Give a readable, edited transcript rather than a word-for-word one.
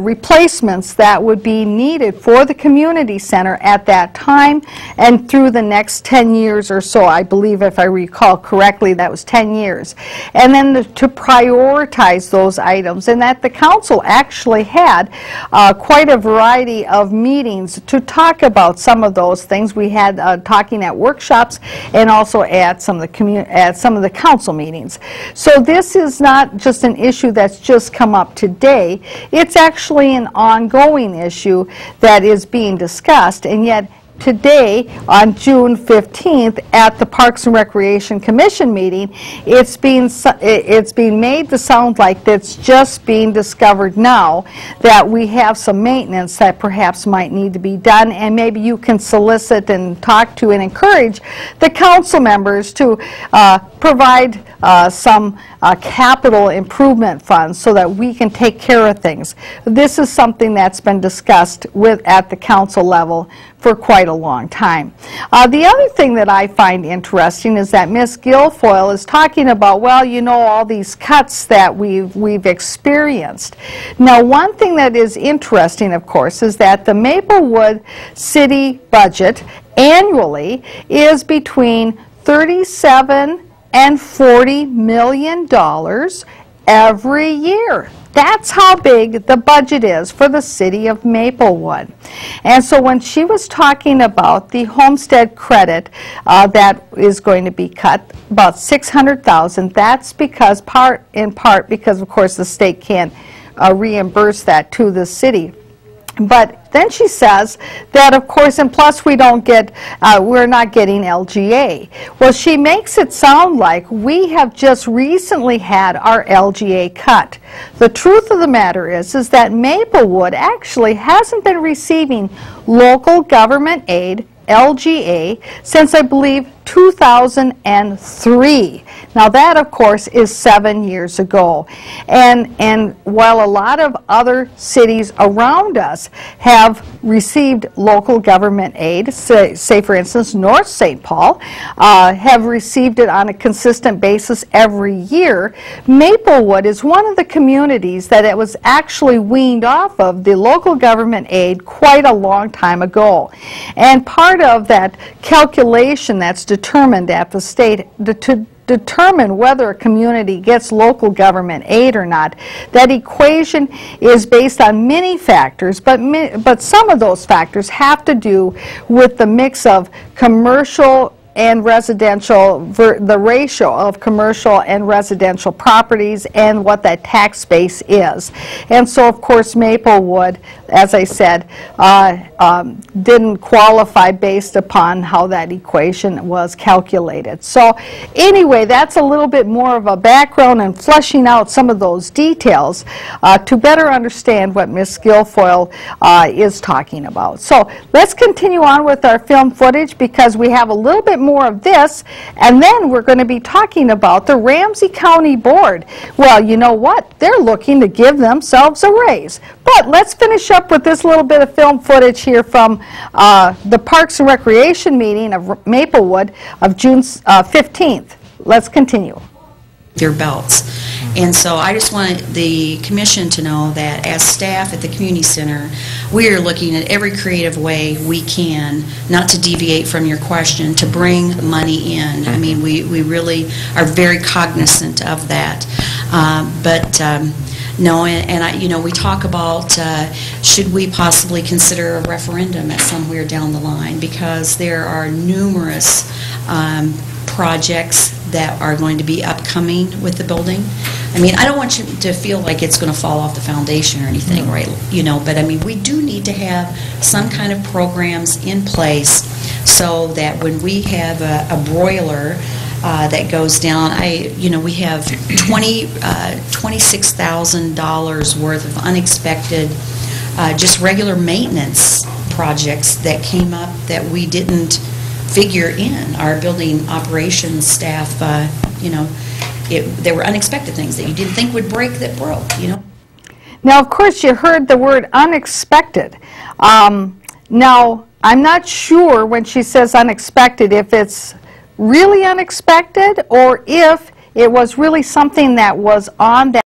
replacements that would be needed for the community center at that time and through the next 10 years or so. I believe, if I recall correctly, that was 10 years. And then to prioritize those items, and that the council actually had quite a variety of meetings to talk about some of those things. We had talking at workshops and also at some of the council meetings. So this is not just an issue that's just come up today. It's actually an ongoing issue that is being discussed, and yet today, on June 15th, at the Parks and Recreation Commission meeting, it's being made to sound like it's just being discovered now, that we have some maintenance that perhaps might need to be done, and maybe you can solicit and talk to and encourage the council members to provide some capital improvement funds so that we can take care of things. This is something that's been discussed at the council level for quite a long time. The other thing that I find interesting is that Ms. Guilfoyle is talking about, well, you know, all these cuts that we've experienced. Now, one thing that is interesting, of course, is that the Maplewood city budget annually is between $37 and $40 million every year. That's how big the budget is for the city of Maplewood. And so when she was talking about the homestead credit that is going to be cut, about $600,000, that's because in part because, of course, the state can't reimburse that to the city. But then she says that, of course, and plus we're not getting LGA. Well, she makes it sound like we have just recently had our LGA cut. The truth of the matter is that Maplewood actually hasn't been receiving local government aid, LGA, since I believe 2003. Now that, of course, is 7 years ago. And while a lot of other cities around us have received local government aid, say for instance North St. Paul, have received it on a consistent basis every year, Maplewood is one of the communities that it was actually weaned off of the local government aid quite a long time ago. And part of that calculation that's determined at the state to determine whether a community gets local government aid or not, that equation is based on many factors, but some of those factors have to do with the mix of commercial and residential, the ratio of commercial and residential properties and what that tax base is. And so, of course, Maplewood, as I said, didn't qualify based upon how that equation was calculated. So anyway, that's a little bit more of a background and fleshing out some of those details to better understand what Ms. Guilfoyle is talking about. So let's continue on with our film footage, because we have a little bit more of this, and then we're going to be talking about the Ramsey County Board. Well, you know what? They're looking to give themselves a raise. But let's finish up with this little bit of film footage here from the Parks and Recreation meeting of Maplewood of June 15th. Let's continue. Their belts. And so I just want the commission to know that as staff at the community center, we are looking at every creative way we can, not to deviate from your question, to bring money in. I mean, we really are very cognizant of that. No, we talk about should we possibly consider a referendum at somewhere down the line, because there are numerous projects that are going to be upcoming with the building. I mean, I don't want you to feel like it's going to fall off the foundation or anything, right? You know, but I mean, we do need to have some kind of programs in place so that when we have a broiler that goes down, we have $26,000 worth of unexpected, just regular maintenance projects that came up that we didn't figure in. Our building operations staff, there were unexpected things that you didn't think would break that broke, you know. Now, of course, you heard the word unexpected. Now, I'm not sure when she says unexpected if it's really unexpected or if it was really something that was on that